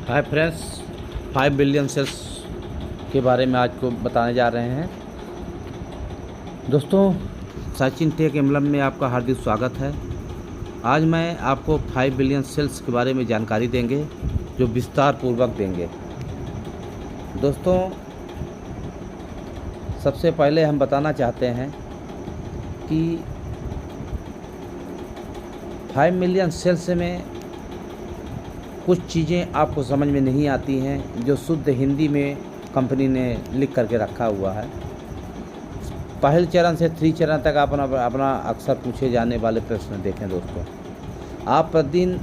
Hi friends, 5 billion sales के बारे में आज को बताने जा रहे हैं। दोस्तों, सचिन टेक एम्बलम में आपका हार्दिक स्वागत है। आज मैं आपको 5 बिलियन सेल्स के बारे में जानकारी देंगे, जो विस्तार पूर्वक देंगे। दोस्तों, सबसे पहले हम बताना चाहते हैं कि 5 मिलियन सेल्स में कुछ चीज़ें आपको समझ में नहीं आती हैं, जो शुद्ध हिंदी में कंपनी ने लिख करके रखा हुआ है। पहले चरण से 3 चरण तक अपना अक्सर पूछे जाने वाले प्रश्न देखें। दोस्तों, आप प्रतिदिन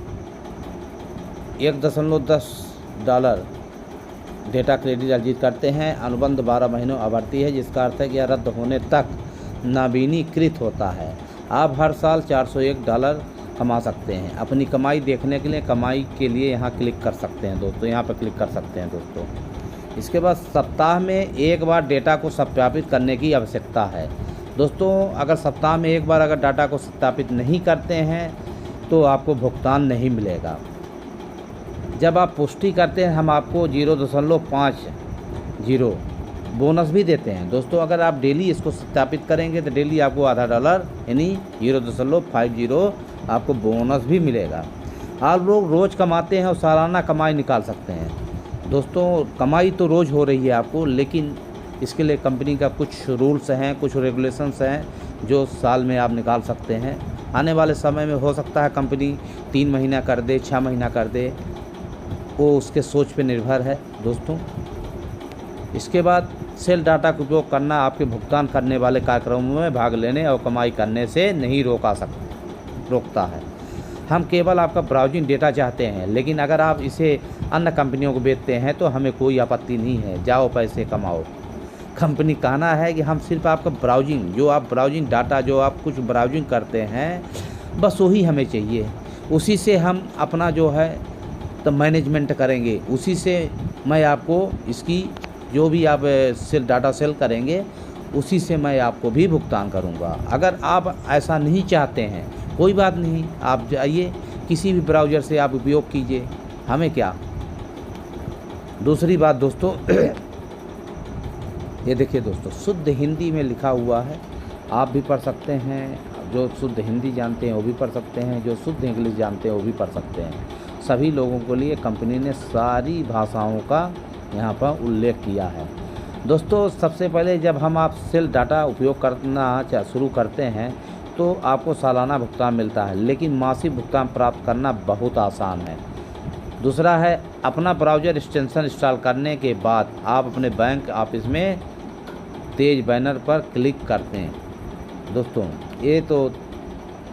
$1.10 डेटा क्रेडिट अर्जित करते हैं। अनुबंध 12 महीनों आवर्ती है, जिसका अर्थ है कि यह रद्द होने तक नवीनीकृत होता है। आप हर साल $401 कमा सकते हैं। अपनी कमाई देखने के लिए यहाँ क्लिक कर सकते हैं। दोस्तों, यहाँ पर क्लिक कर सकते हैं। दोस्तों, इसके बाद सप्ताह में एक बार डेटा को सत्यापित करने की आवश्यकता है। दोस्तों, अगर सप्ताह में एक बार अगर डाटा को सत्यापित नहीं करते हैं तो आपको भुगतान नहीं मिलेगा। जब आप पुष्टि करते हैं, हम आपको 0.50 बोनस भी देते हैं। दोस्तों, अगर आप डेली इसको सत्यापित करेंगे तो डेली आपको $0.50 यानी 0.50 आपको बोनस भी मिलेगा। आप लोग रोज़ कमाते हैं और सालाना कमाई निकाल सकते हैं। दोस्तों, कमाई तो रोज़ हो रही है आपको, लेकिन इसके लिए कंपनी का कुछ रूल्स हैं, कुछ रेगुलेशंस हैं, जो साल में आप निकाल सकते हैं। आने वाले समय में हो सकता है कंपनी 3 महीना कर दे, 6 महीना कर दे, वो उसके सोच पे निर्भर है। दोस्तों, इसके बाद सेल डाटा का उपयोग करना आपके भुगतान करने वाले कार्यक्रमों में भाग लेने और कमाई करने से नहीं रोकता है। हम केवल आपका ब्राउजिंग डेटा चाहते हैं, लेकिन अगर आप इसे अन्य कंपनियों को बेचते हैं तो हमें कोई आपत्ति नहीं है। जाओ पैसे कमाओ। कंपनी कहना है कि हम सिर्फ आपका ब्राउजिंग डाटा जो आप कुछ ब्राउजिंग करते हैं, बस वही हमें चाहिए। उसी से हम अपना जो है तो मैनेजमेंट करेंगे। उसी से मैं आपको इसकी जो भी आप डाटा सेल करेंगे, उसी से मैं आपको भी भुगतान करूंगा। अगर आप ऐसा नहीं चाहते हैं, कोई बात नहीं, आप जाइए किसी भी ब्राउज़र से आप उपयोग कीजिए, हमें क्या। दूसरी बात दोस्तों, ये देखिए दोस्तों, शुद्ध हिंदी में लिखा हुआ है, आप भी पढ़ सकते हैं। जो शुद्ध हिंदी जानते हैं वो भी पढ़ सकते हैं, जो शुद्ध इंग्लिश जानते हैं वो भी पढ़ सकते हैं। सभी लोगों के लिए कंपनी ने सारी भाषाओं का यहाँ पर उल्लेख किया है। दोस्तों, सबसे पहले जब हम आप सेल डाटा उपयोग करना शुरू करते हैं तो आपको सालाना भुगतान मिलता है, लेकिन मासिक भुगतान प्राप्त करना बहुत आसान है। दूसरा है, अपना ब्राउज़र एक्सटेंशन इंस्टॉल करने के बाद आप अपने बैंक ऑफिस में तेज बैनर पर क्लिक करते हैं। दोस्तों, ये तो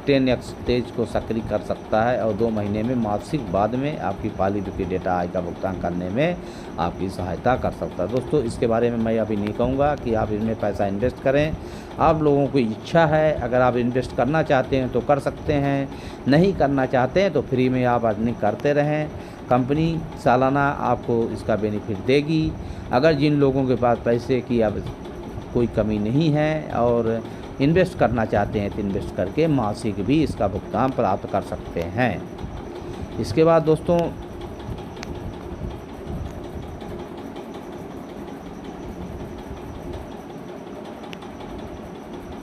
10x तेज को सक्रिय कर सकता है और 2 महीने में मासिक बाद में आपकी पॉलिसी डेटा आय का भुगतान करने में आपकी सहायता कर सकता है। दोस्तों, इसके बारे में मैं अभी नहीं कहूँगा कि आप इसमें पैसा इन्वेस्ट करें। आप लोगों को इच्छा है, अगर आप इन्वेस्ट करना चाहते हैं तो कर सकते हैं, नहीं करना चाहते हैं तो फ्री में आप अर्निंग करते रहें। कंपनी सालाना आपको इसका बेनिफिट देगी। अगर जिन लोगों के पास पैसे की अब कोई कमी नहीं है और इन्वेस्ट करना चाहते हैं तो इन्वेस्ट करके मासिक भी इसका भुगतान प्राप्त कर सकते हैं। इसके बाद दोस्तों,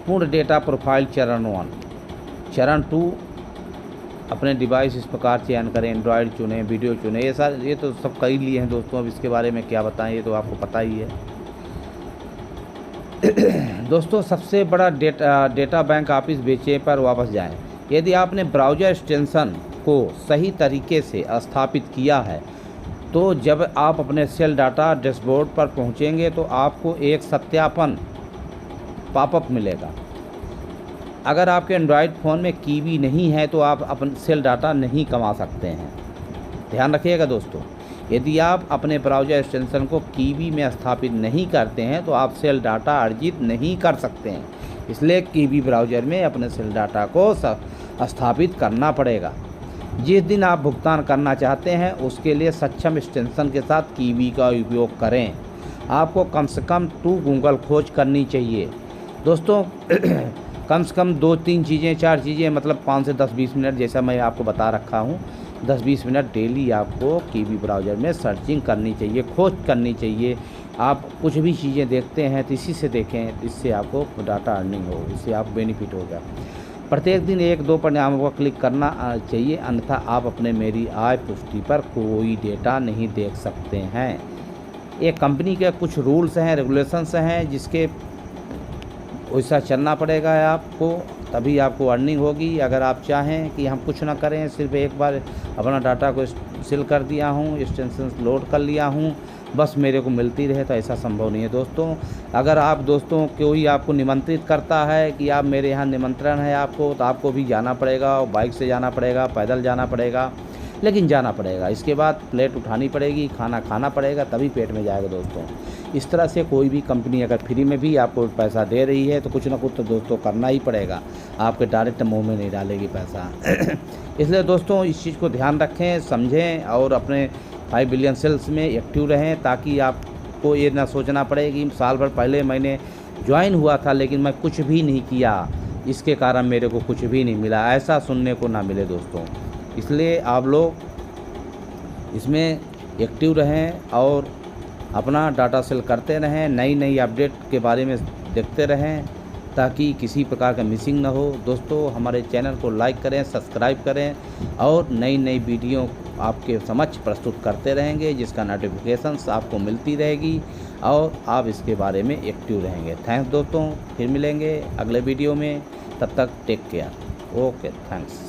पूर्ण डेटा प्रोफाइल चरण 1। चरण 2, अपने डिवाइस इस प्रकार चयन करें, एंड्रॉयड चुनें, वीडियो चुनें। ये तो सब कर ही लिए हैं दोस्तों। अब इसके बारे में क्या बताएं, ये तो आपको पता ही है। दोस्तों, सबसे बड़ा डेटा बैंक ऑफिस बेचे पर वापस जाएं। यदि आपने ब्राउज़र एक्सटेंशन को सही तरीके से स्थापित किया है तो जब आप अपने सेल डाटा डैशबोर्ड पर पहुंचेंगे तो आपको एक सत्यापन पॉपअप मिलेगा। अगर आपके एंड्रॉयड फ़ोन में कीवी नहीं है तो आप अपने सेल डाटा नहीं कमा सकते हैं। ध्यान रखिएगा दोस्तों, यदि आप अपने ब्राउज़र एक्सटेंशन को कीवी में स्थापित नहीं करते हैं तो आप सेल डाटा अर्जित नहीं कर सकते हैं। इसलिए कीवी ब्राउज़र में अपने सेल डाटा को स्थापित करना पड़ेगा। जिस दिन आप भुगतान करना चाहते हैं उसके लिए सक्षम एक्सटेंशन के साथ कीवी का उपयोग करें। आपको कम से कम 2 गूगल खोज करनी चाहिए। दोस्तों, कम से कम 2-3 चीज़ें, 4 चीज़ें, मतलब 5 से 10-20 मिनट, जैसा मैं आपको बता रखा हूँ, 10-20 मिनट डेली आपको कीवी ब्राउज़र में सर्चिंग करनी चाहिए, खोज करनी चाहिए। आप कुछ भी चीज़ें देखते हैं तो इसी से देखें, इससे आपको डाटा अर्निंग हो, इससे आप बेनिफिट होगा। प्रत्येक दिन 1-2 परिणामों पर क्लिक करना चाहिए, अन्यथा आप अपने मेरी आय पुष्टि पर कोई डेटा नहीं देख सकते हैं। एक कंपनी के कुछ रूल्स हैं, रेगुलेशंस हैं, जिसके वैसा चलना पड़ेगा आपको, तभी आपको अर्निंग होगी। अगर आप चाहें कि हम कुछ ना करें, सिर्फ एक बार अपना डाटा को सिल कर दिया हूँ, एक्सटेंशन लोड कर लिया हूँ, बस मेरे को मिलती रहे, तो ऐसा संभव नहीं है दोस्तों। अगर आप दोस्तों कोई आपको निमंत्रित करता है कि आप मेरे यहाँ निमंत्रण है आपको, तो आपको भी जाना पड़ेगा, बाइक से जाना पड़ेगा, पैदल जाना पड़ेगा, लेकिन जाना पड़ेगा। इसके बाद प्लेट उठानी पड़ेगी, खाना खाना पड़ेगा, तभी पेट में जाएगा दोस्तों। इस तरह से कोई भी कंपनी अगर फ्री में भी आपको पैसा दे रही है तो कुछ ना कुछ तो दोस्तों करना ही पड़ेगा, आपके डायरेक्ट मुंह में नहीं डालेगी पैसा। इसलिए दोस्तों इस चीज़ को ध्यान रखें, समझें और अपने 5 बिलियन सेल्स में एक्टिव रहें, ताकि आपको ये ना सोचना पड़े कि साल भर पहले मैंने ज्वाइन हुआ था लेकिन मैं कुछ भी नहीं किया, इसके कारण मेरे को कुछ भी नहीं मिला, ऐसा सुनने को ना मिले दोस्तों। इसलिए आप लोग इसमें एक्टिव रहें और अपना डाटा सेल करते रहें, नई नई अपडेट के बारे में देखते रहें, ताकि किसी प्रकार का मिसिंग ना हो। दोस्तों हमारे चैनल को लाइक करें, सब्सक्राइब करें और नई नई वीडियो आपके समक्ष प्रस्तुत करते रहेंगे, जिसका नोटिफिकेशंस आपको मिलती रहेगी और आप इसके बारे में एक्टिव रहेंगे। थैंक्स दोस्तों, फिर मिलेंगे अगले वीडियो में, तब तक टेक केयर। Okay, thanks.